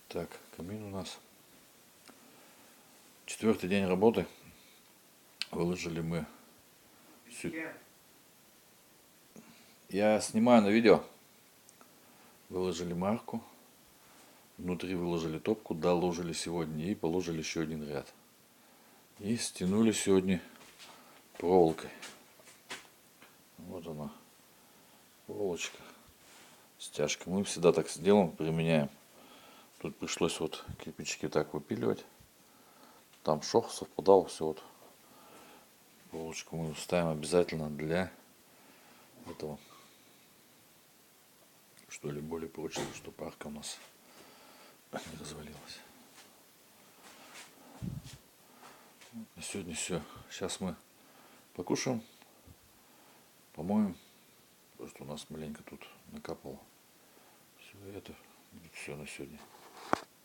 Так, камин у нас. 4-й день работы. Выложили мы. Я снимаю на видео. Выложили марку. Внутри выложили топку, доложили сегодня и положили еще один ряд. И стянули сегодня проволокой. Вот она, проволочка, стяжка. Мы всегда так сделаем, применяем. Тут пришлось вот кирпичики так выпиливать. Там шов совпадал, все вот. Проволочку мы ставим обязательно для этого, что ли, более прочего, чтобы арка у нас не развалилась. На сегодня все. Сейчас мы покушаем, помоем, потому что у нас маленько тут накапало. Все это будет все на сегодня.